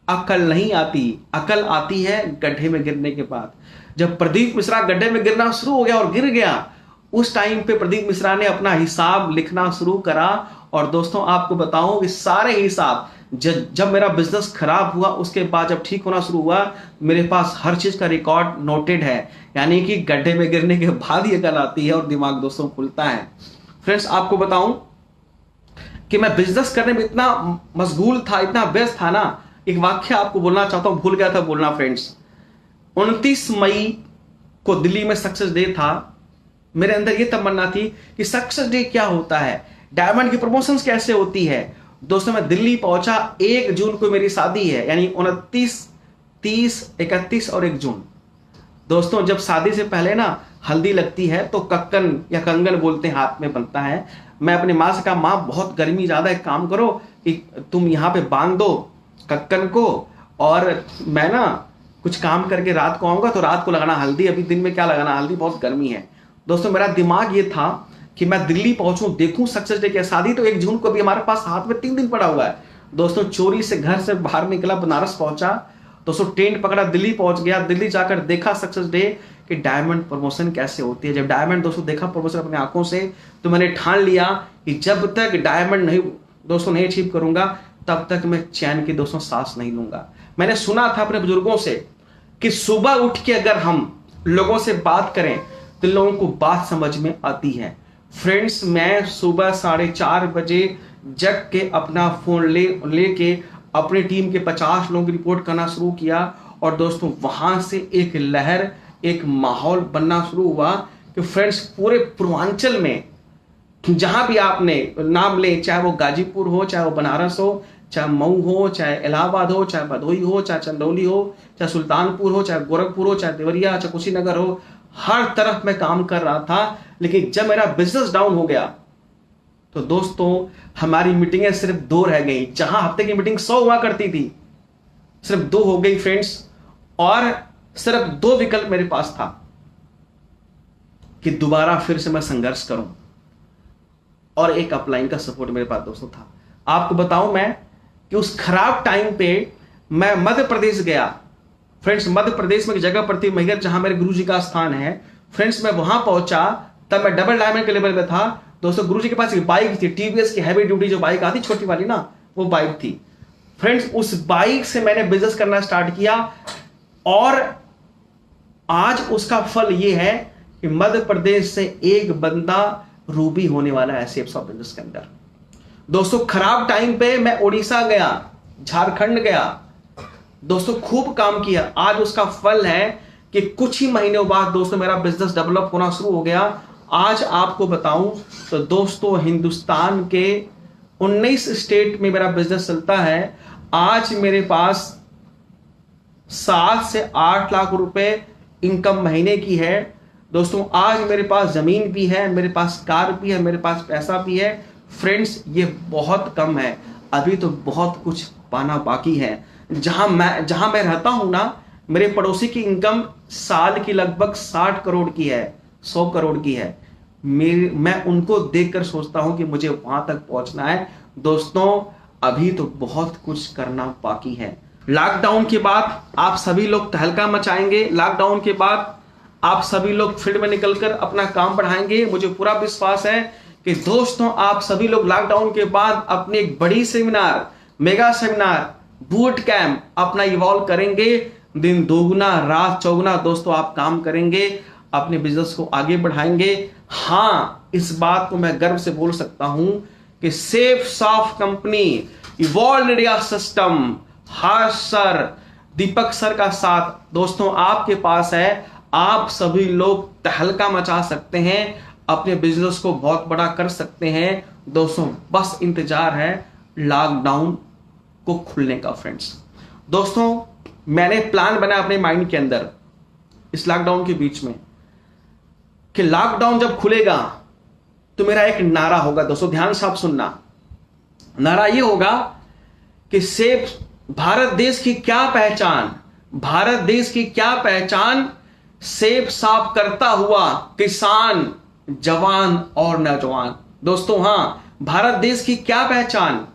अकल नहीं आती, अकल आती है गड्ढे में गिरने के बाद। जब प्रदीप मिश्रा गड्ढे में गिरना शुरू हो गया और गिर गया, उस टाइम पे प्रदीप मिश्रा ने अपना हिसाब लिखना शुरू करा। और दोस्तों, आपको बताऊं कि सारे हिसाब जब मेरा बिजनेस खराब हुआ, उसके बाद जब ठीक होना शुरू हुआ, मेरे पास हर चीज का रिकॉर्ड नोटेड है। यानी कि गड्ढे में गिरने के बाद ही अकल आती है और दिमाग दोस्तों खुलता है। फ्रेंड्स, आपको बताऊं कि मैं बिजनेस करने में इतना मशगूल था, इतना व्यस्त था ना, एक वाक्य आपको बोलना चाहता हूं, भूल गया था बोलना। फ्रेंड्स, 29 मई को दिल्ली में सक्सेस डे था। मेरे अंदर यह तमन्ना थी कि सक्सेस डे क्या होता है, डायमंड की प्रमोशंस कैसे होती है। दोस्तों, मैं दिल्ली पहुंचा, 1 जून को मेरी शादी है, यानी 29, 30, 31 और 1 जून। दोस्तों, जब शादी से पहले ना हल्दी लगती है तो कक्कन या कंगन बोलते हैं, हाथ में बनता है। मैं अपनी माँ से कहा, माँ बहुत गर्मी ज्यादा है, एक काम करो कि तुम यहाँ पे बांध दो कक्कन को, और मैं ना कुछ काम करके रात को आऊंगा तो रात को लगाना हल्दी, अभी दिन में क्या लगाना हल्दी, बहुत गर्मी है। दोस्तों, मेरा दिमाग ये था कि मैं दिल्ली पहुंचूं, देखूं सक्सेस डे क्या। शादी तो 1 जून को भी हमारे पास हाथ में 3 दिन पड़ा हुआ है। दोस्तों, चोरी से घर से बाहर निकला, बनारस पहुंचा, दोस्तों ट्रेन पकड़ा, दिल्ली पहुंच गया। दिल्ली जाकर देखा सक्सेस डे कि डायमंड प्रमोशन कैसे होती है। जब डायमंड दोस्तों देखा प्रमोशन अपनी आंखों से, तो मैंने ठान लिया कि जब तक डायमंड नहीं दोस्तों नहीं अचीव करूंगा, तब तक मैं चैन की दोस्तों सांस नहीं लूंगा। मैंने सुना था अपने बुजुर्गों से कि सुबह उठ के अगर हम लोगों से बात करें तो लोगों को बात समझ में आती है। फ्रेंड्स, मैं सुबह 4:30 बजे जग के अपना फोन लेके अपनी टीम के 50 लोगों की रिपोर्ट करना शुरू किया। और दोस्तों, वहां से एक लहर, एक माहौल बनना शुरू हुआ कि फ्रेंड्स, पूरे पूर्वांचल में जहां भी आपने नाम ले, चाहे वो गाजीपुर हो, चाहे वो बनारस हो, चाहे मऊ हो, चाहे इलाहाबाद हो, चाहे भदोही हो, चाहे चंदौली हो, चाहे सुल्तानपुर हो, चाहे गोरखपुर हो, चाहे देवरिया, चाहे कुशीनगर हो, हर तरफ मैं काम कर रहा था। लेकिन जब मेरा बिजनेस डाउन हो गया तो दोस्तों, हमारी मीटिंगें सिर्फ 2 रह गई। जहां हफ्ते की मीटिंग 100 हुआ करती थी, सिर्फ 2 हो गई फ्रेंड्स। और सिर्फ 2 विकल्प मेरे पास था कि दोबारा फिर से मैं संघर्ष करूं, और एक अपलाइन का सपोर्ट मेरे पास दोस्तों था। आपको बताऊं मैं कि उस खराब टाइम पे मैं मध्य प्रदेश गया। फ्रेंड्स, मध्य प्रदेश में एक जगह पड़ती मैहर, जहां मेरे गुरुजी का स्थान है। फ्रेंड्स, मैं वहां पहुंचा, तब मैं डबल डायमंड के लेवल पे था। दोस्तों, गुरुजी के पास एक बाइक थी, टीवीएस की हैवी ड्यूटी जो बाइक आती छोटी वाली ना, वो बाइक थी। फ्रेंड्स, उस बाइक से मैंने बिजनेस करना स्टार्ट किया, और आज उसका फल ये है कि मध्य प्रदेश से एक बंदा रूबी होने वाला है सेप्स ऑफ बिजनेस के अंदर। दोस्तों, खराब टाइम पे मैं उड़ीसा गया, झारखंड गया, दोस्तों खूब काम किया। आज उसका फल है कि कुछ ही महीनों बाद दोस्तों मेरा बिजनेस डेवलप होना शुरू हो गया। आज आपको बताऊं तो दोस्तों, हिंदुस्तान के 19 स्टेट में मेरा बिजनेस चलता है। आज मेरे पास 7 से 8 लाख रुपए इनकम महीने की है। दोस्तों, आज मेरे पास जमीन भी है, मेरे पास कार भी है, मेरे पास पैसा भी है। फ्रेंड्स, ये बहुत कम है, अभी तो बहुत कुछ पाना बाकी है। जहां मैं रहता हूं ना, मेरे पड़ोसी की इनकम साल की लगभग 60 करोड़ की है, 100 करोड़ की है। मैं उनको देखकर सोचता हूं कि मुझे वहां तक पहुंचना है। दोस्तों, अभी तो बहुत कुछ करना बाकी है। लॉकडाउन के बाद आप सभी लोग तहलका मचाएंगे। लॉकडाउन के बाद आप सभी लोग फील्ड में निकलकर अपना काम बढ़ाएंगे। मुझे पूरा विश्वास है कि दोस्तों, आप सभी लोग लॉकडाउन के बाद अपनी एक बड़ी seminar, mega seminar, boot camp अपना इवॉल्व करेंगे। दिन दोगुना रात चौगुना दोस्तों आप काम करेंगे, अपने बिजनेस को आगे बढ़ाएंगे। हां, इस बात को मैं गर्व से बोल सकता हूं कि Safe Soft company, evolve India system, हर सर, दीपक सर का साथ दोस्तों आपके पास है। आप सभी लोग तहलका मचा सकते हैं, अपने बिजनेस को बहुत बड़ा कर सकते हैं दोस्तों। बस इंतजार है लॉकडाउन को खुलने का। फ्रेंड्स दोस्तों, मैंने प्लान बनाया अपने माइंड के अंदर इस लॉकडाउन के बीच में कि लॉकडाउन जब खुलेगा तो मेरा एक नारा होगा दोस्तों, ध्यान से आप सुनना। नारा ये होगा कि सेफ भारत देश की क्या पहचान, भारत देश की क्या पहचान, सेब साफ करता हुआ किसान, जवान और नौजवान। दोस्तों हां, भारत देश की क्या पहचान,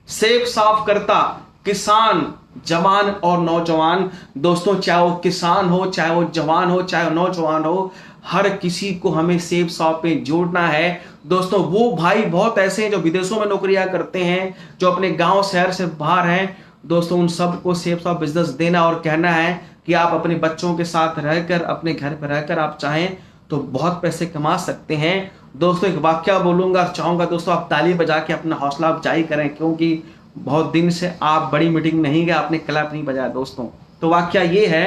सेब साफ करता किसान, जवान और नौजवान। दोस्तों चाहे वो किसान हो, चाहे वो जवान हो, चाहे वो नौजवान हो, हर किसी को हमें सेब साफ पे जोड़ना है दोस्तों। वो भाई बहुत ऐसे हैं जो विदेशों में नौकरियां करते हैं, जो अपने गांव शहर से बाहर हैं दोस्तों, उन सबको सेब साफ बिजनेस देना और कहना है कि आप अपने बच्चों के साथ रहकर, अपने घर पर रहकर आप चाहें तो बहुत पैसे कमा सकते हैं दोस्तों। एक वाक्य बोलूंगा, चाहूंगा दोस्तों आप ताली बजा के अपना हौसला अफजाई करें, क्योंकि बहुत दिन से आप बड़ी मीटिंग नहीं गए, आपने क्लैप नहीं बजाया दोस्तों। तो वाक्य ये है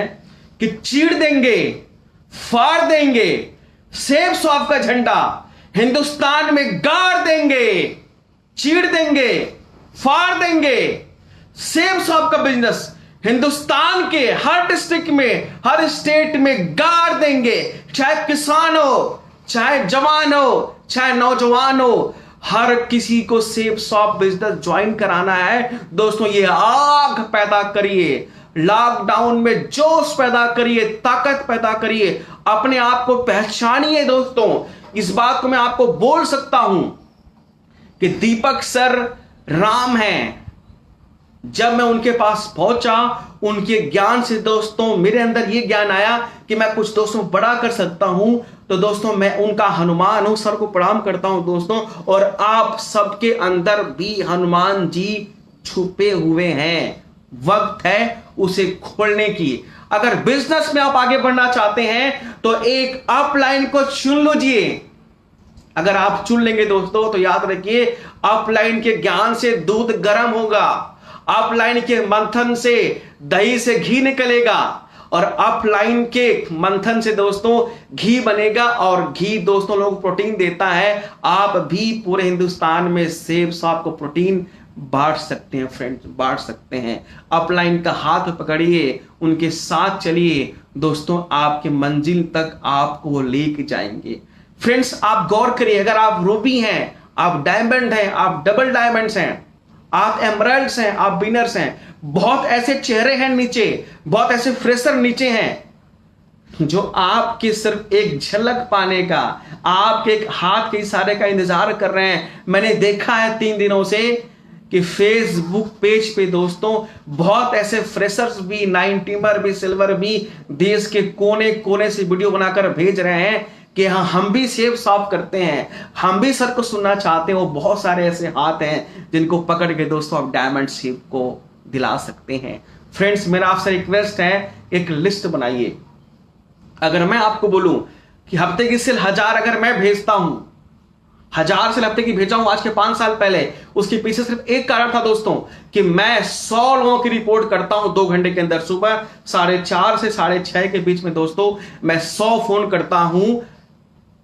कि चीड़ देंगे, फाड़ देंगे सेब साफ का झंडा, हिंदुस्तान में गाड़ देंगे। चीड़ देंगे, फाड़ देंगे सेब साफ का बिजनेस, हिंदुस्तान के हर डिस्ट्रिक्ट में, हर स्टेट में गाड़ देंगे। चाहे किसान हो, चाहे जवान हो, चाहे नौजवान हो, हर किसी को सेब साफ बिजनेस ज्वाइन कराना है दोस्तों। ये आग पैदा करिए, लॉकडाउन में जोश पैदा करिए, ताकत पैदा करिए, अपने आप को पहचानिए दोस्तों। इस बात को मैं आपको बोल सकता हूं कि दीपक सर राम हैं। जब मैं उनके पास पहुंचा, उनके ज्ञान से दोस्तों मेरे अंदर यह ज्ञान आया कि मैं कुछ दोस्तों बड़ा कर सकता हूं। तो दोस्तों मैं उनका हनुमान हूं, सर को प्रणाम करता हूं दोस्तों। और आप सबके अंदर भी हनुमान जी छुपे हुए हैं, वक्त है उसे खोलने की। अगर बिजनेस में आप आगे बढ़ना चाहते हैं तो एक अपलाइन को चुन लीजिए। अगर आप चुन लेंगे दोस्तों तो याद रखिए, अपलाइन के ज्ञान से दूध गर्म होगा, अपलाइन के मंथन से दही से घी निकलेगा, और अपलाइन के मंथन से दोस्तों घी बनेगा, और घी दोस्तों लोगों को प्रोटीन देता है। आप भी पूरे हिंदुस्तान में सेब साफ को प्रोटीन बांट सकते हैं फ्रेंड्स, बांट सकते हैं। अपलाइन का हाथ पकड़िए, उनके साथ चलिए दोस्तों, आपके मंजिल तक आपको वो लेके जाएंगे। फ्रेंड्स आप गौर करिए, अगर आप रूबी हैं, आप डायमंड हैं, आप डबल डायमंड्स हैं, आप एमराल्ड्स हैं, आप विनर्स हैं, बहुत ऐसे चेहरे हैं नीचे, बहुत ऐसे फ्रेशर नीचे हैं जो आपके सिर्फ एक झलक पाने का, आपके एक हाथ के इशारे का इंतजार कर रहे हैं। मैंने देखा है 3 दिनों से कि फेसबुक पेज पे दोस्तों बहुत ऐसे फ्रेशर्स भी, 9 टीमर भी, सिल्वर भी देश के कोने कोने से वीडियो बनाकर भेज रहे हैं कि हाँ हम भी सेब साफ करते हैं, हम भी सर को सुनना चाहते हैं। वो बहुत सारे ऐसे हाथ हैं जिनको पकड़ के दोस्तों आप डायमंड शेप को दिला सकते हैं। फ्रेंड्स मेरा आपसे रिक्वेस्ट है, एक लिस्ट बनाइए। अगर मैं आपको बोलूं कि हफ्ते की सेल 1000 अगर मैं भेजता हूं, 1000 सेल हफ्ते की भेजा हूं आज के 5 साल पहले, उसके पीछे सिर्फ एक कारण था दोस्तों कि मैं 100 लोगों की रिपोर्ट करता हूं 2 घंटे के अंदर। सुबह 4:30 से 6:30 के बीच में दोस्तों मैं 100 फोन करता हूं,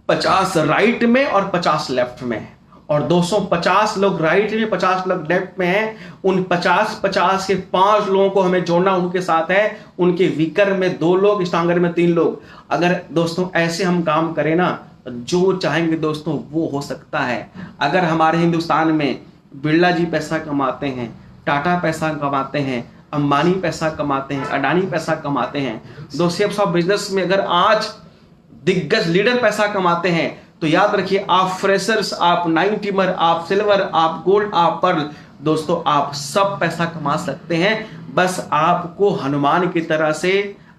50 राइट में और 50 लेफ्ट में, और 250 लोग राइट में, 50 लोग लेफ्ट में हैं। उन 50-50 के 5 लोगों को हमें जोड़ना उनके साथ है। उनके वीकर में 2 लोग, स्ट्रांगर में 3 लोग। अगर दोस्तों ऐसे हम काम करें ना, जो चाहेंगे दोस्तों वो हो सकता है। अगर हमारे हिंदुस्तान में बिरला जी पैसा कमाते हैं, टाटा पैसा कमाते हैं, अंबानी पैसा कमाते हैं, अडानी पैसा कमाते हैं, दोस्तों सब बिजनेस में अगर आज दिग्गज लीडर पैसा कमाते हैं, तो याद रखिए आप फ्रेशर्स, आप 9 टीमर, आप सिल्वर, आप गोल्ड, आप पर्ल, दोस्तों आप सब पैसा कमा सकते हैं। बस आपको हनुमान की तरह से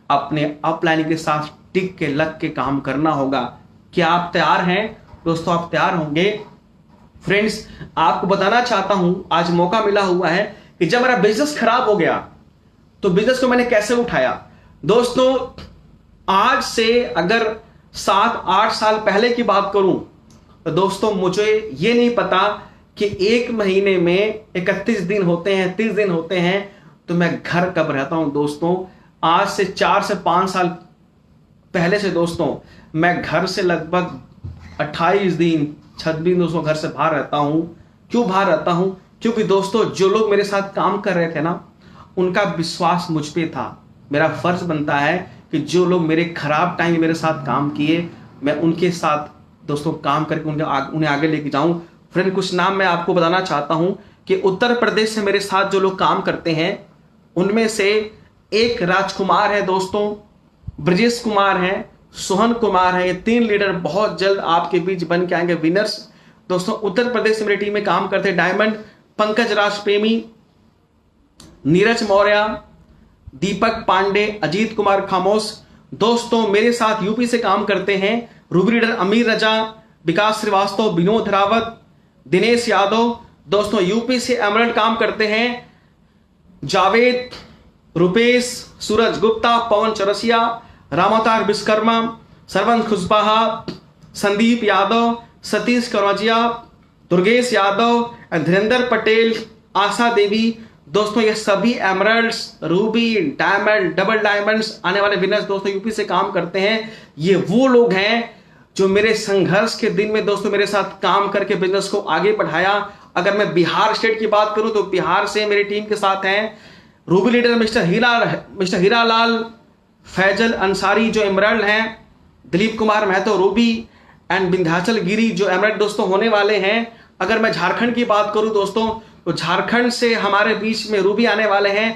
अपने अपलाइन के साथ टिक के लग के काम करना होगा। क्या आप तैयार हैं दोस्तों? आप तैयार होंगे? फ्रेंड्स आपको बताना चाहता हूं, आज मौका मिला हुआ है कि जब मेरा बिजनेस खराब हो गया तो बिजनेस को मैंने कैसे उठाया। दोस्तों आज से अगर 7-8 साल पहले की बात करूं तो दोस्तों मुझे यह नहीं पता कि 1 महीने में 31 दिन होते हैं, 30 दिन होते हैं। तो मैं घर कब रहता हूं दोस्तों? आज से 4 से 5 साल पहले से दोस्तों मैं घर से लगभग 28 दिन 26 दिन दोस्तों घर से बाहर रहता हूं। क्यों बाहर रहता हूं? क्योंकि दोस्तों जो लोग मेरे साथ काम कर रहे थे ना, उनका विश्वास मुझ पे था। मेरा फर्ज बनता है कि जो लोग मेरे खराब टाइम में मेरे साथ काम किए, मैं उनके साथ दोस्तों काम करके उन्हें आगे लेके जाऊं। फ्रेंड, कुछ नाम मैं आपको बताना चाहता हूं कि उत्तर प्रदेश से मेरे साथ जो लोग काम करते हैं, उनमें से एक राजकुमार है दोस्तों, ब्रजेश कुमार है, सोहन कुमार है। ये 3 लीडर बहुत जल्द आपके बीच बन के आएंगे विनर्स। दोस्तों उत्तर प्रदेश से मेरी टीम में काम करते हैं डायमंड, पंकज राज प्रेमी, नीरज मौर्य, दीपक पांडे, अजीत कुमार खामोश। दोस्तों मेरे साथ यूपी से काम करते हैं रूबी लीडर अमीर रजा, विकास श्रीवास्तव, विनोद रावत, दिनेश यादव। दोस्तों यूपी से एमरल्ड काम करते हैं जावेद, रुपेश, सूरज गुप्ता, पवन चौरसिया, रामावतार विश्वकर्मा, सरवंत खुशबाहा, संदीप यादव, सतीश करवाजिया, दुर्गेश यादव, धीरेन्द्र पटेल, आशा देवी। दोस्तों ये सभी emeralds, Ruby, diamond, double diamonds आने वाले विनर्स दोस्तों यूपी से काम करते हैं। ये वो लोग हैं जो मेरे संघर्ष के दिन में दोस्तों मेरे साथ काम करके बिजनेस को आगे बढ़ाया। अगर मैं बिहार स्टेट की बात करूं तो बिहार से मेरी टीम के साथ हैं ruby leader mister Hiralal, Faisal Ansari जो एमरल्ड हैं, दिलीप कुमार महतो रूबी एंड विंध्याचल गिरी जो एमरल्ड दोस्तों होने वाले हैं। अगर मैं झारखंड की बात करूं दोस्तों तो झारखंड से हमारे बीच में रूबी आने वाले हैं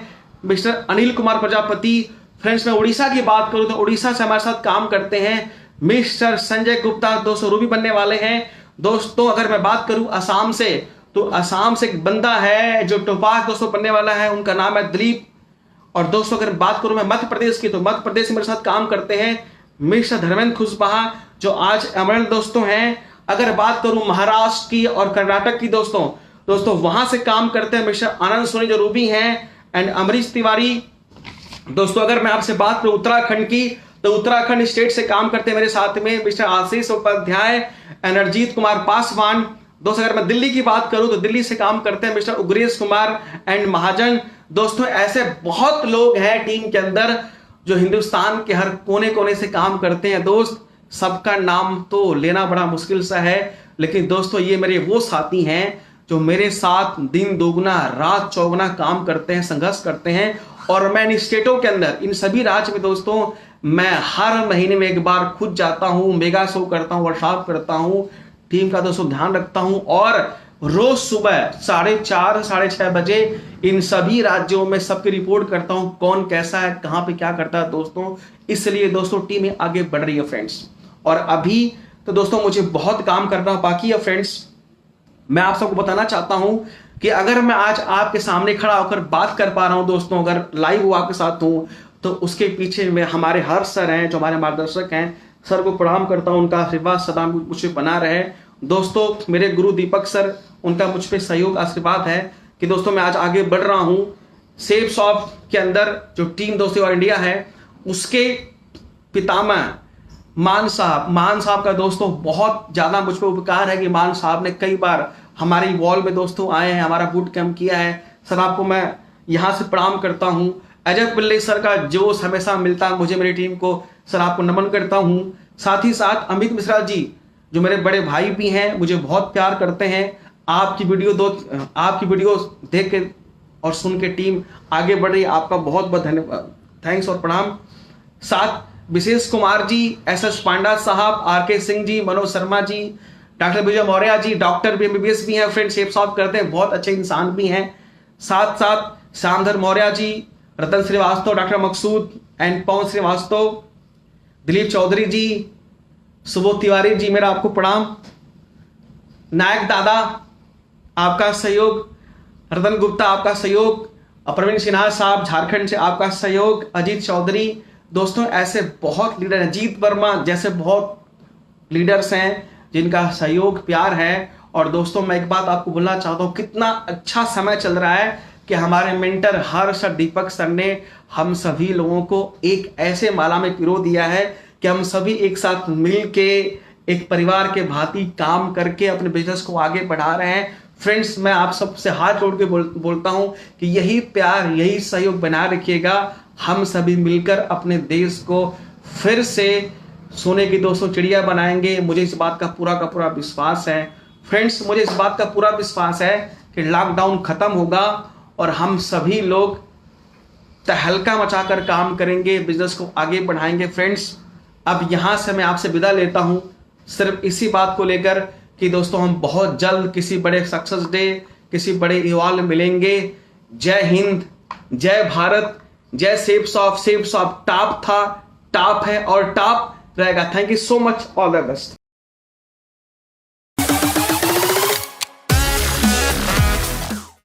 मिस्टर अनिल कुमार प्रजापति। फ्रेंड्स मैं उड़ीसा की बात करूं तो उड़ीसा से हमारे साथ काम करते हैं मिस्टर संजय गुप्ता, दोस्तों रूबी बनने वाले हैं। दोस्तों अगर मैं बात करूं असम से तो असम से एक बंदा है जो टोपास दोस्तों बनने वाला है, उनका नाम है दिलीप। और दोस्तों अगर बात करूं मैं मध्य प्रदेश की तो मध्य प्रदेश से मेरे साथ काम करते हैं मिस्टर धर्मेंद्र खुशबाहा जो आज एमरल्ड दोस्तों हैं। अगर बात करूं महाराष्ट्र की और कर्नाटक की दोस्तों वहां से काम करते हैं मिस्टर आनंद सोनी जो रूबी हैं एंड अमरीश तिवारी। दोस्तों अगर मैं आपसे बात करूं उत्तराखंड की तो उत्तराखंड स्टेट से काम करते हैं मेरे साथ में मिस्टर आशीष उपाध्याय एंड अरजीत कुमार पासवान। दोस्तों अगर मैं दिल्ली की बात करूं तो दिल्ली से काम करते हैं मिस्टर उग्रेश कुमार एंड महाजन। दोस्तों ऐसे बहुत लोग हैं टीम के अंदर जो हिंदुस्तान के हर कोने कोने से काम करते हैं। दोस्त सबका नाम तो लेना बड़ा मुश्किल सा है, लेकिन दोस्तों ये मेरे वो साथी हैं जो मेरे साथ दिन दोगुना रात चौगुना काम करते हैं, संघर्ष करते हैं। और मैं इन स्टेटों के अंदर इन सभी राज्य में दोस्तों मैं हर महीने में एक बार खुद जाता हूं, मेगा शो करता हूं, वर्कशॉप करता हूं, टीम का दोस्तों ध्यान रखता हूं और रोज सुबह 4:30 साढ़े 6 बजे इन सभी राज्यों में सबकी रिपोर्ट करता हूं कौन कैसा है, कहां पे क्या करता है दोस्तों। इसलिए दोस्तों टीमें आगे बढ़ रही है फ्रेंड्स। और अभी तो दोस्तों मुझे बहुत काम करना बाकी है फ्रेंड्स। मैं आप सबको बताना चाहता हूं कि अगर मैं आज आपके सामने खड़ा होकर बात कर पा रहा हूं दोस्तों, अगर लाइव आपके साथ हूं तो उसके पीछे में हमारे हर सर हैं जो हमारे मार्गदर्शक हैं। सर को प्रणाम करता हूं, उनका आशीर्वाद सदा मुझ पे बना रहे। दोस्तों मेरे गुरु दीपक सर, उनका मुझ पे सहयोग आशीर्वाद है कि दोस्तों मैं आज आगे बढ़ रहा हूं। सेफ सॉफ्ट के अंदर जो टीम दोस्तों इंडिया है उसके पितामह मान साहब का दोस्तों बहुत ज्यादा मुझ पर उपकार है कि मान साहब ने कई बार हमारी वॉल में दोस्तों आए हैं, हमारा बूट कैंप किया है। सर आपको मैं यहां से प्रणाम करता हूं। अजय पिल्ले सर का जोश हमेशा मिलता है मुझे, मेरी टीम को, सर आपको नमन करता हूं। साथ ही साथ अमित मिश्रा जी जो मेरे बड़े भाई भी हैं, मुझे बहुत प्यार करते हैं। आपकी वीडियो देख के और सुन के टीम आगे बढ़ रही है, आपका बहुत बहुत धन्यवाद, थैंक्स और प्रणाम। साथ विशेष कुमार जी, एस पांडा साहब, R K. Singh ji, Manoj Sharma ji, doctor Vijay Maurya ji, doctor भी MBBS भी हैं फ्रेंड, शेप सॉफ्ट करते हैं, बहुत अच्छे इंसान भी हैं। साथ साथ श्यामधर मौर्य जी, रतन श्रीवास्तव, डॉक्टर मकसूद एंड पवन श्रीवास्तव, दिलीप चौधरी जी, सुबोध तिवारी जी, मेरा आपको प्रणाम। नायक दादा आपका सहयोग, रतन गुप्ता आपका सहयोग, प्रवीण सिन्हा साहब झारखंड से आपका सहयोग, अजीत चौधरी। दोस्तों ऐसे बहुत लीडर हैं, जीत वर्मा जैसे बहुत लीडर्स हैं जिनका सहयोग प्यार है। और दोस्तों मैं एक बात आपको बोलना चाहता हूं, कितना अच्छा समय चल रहा है कि हमारे मेंटर हर्ष दीपक सर ने हम सभी लोगों को एक ऐसे माला में पिरो दिया है कि हम सभी एक साथ मिल के एक परिवार के भांति काम करके अपने बिजनेस को आगे बढ़ा रहे हैं। फ्रेंड्स, मैं आप सबसे हाथ जोड़ के बोलता हूं कि यही प्यार, यही सहयोग बनाए रखिएगा। हम सभी मिलकर अपने देश को फिर से सोने की दोस्तों चिड़िया बनाएंगे। मुझे इस बात का पूरा विश्वास है फ्रेंड्स, मुझे इस बात का पूरा विश्वास है कि लॉकडाउन खत्म होगा और हम सभी लोग तहलका मचाकर काम करेंगे, बिजनेस को आगे बढ़ाएंगे। फ्रेंड्स, अब यहां से मैं आपसे विदा लेता हूं सिर्फ इसी बात को लेकर कि दोस्तों हम बहुत जल्द किसी बड़े सक्सेस डे, किसी बड़े इवाल में मिलेंगे। जय हिंद, जय भारत, जय सेफ्स ऑफ। टॉप था, टॉप है और टॉप रहेगा। Thank you so much, all the best.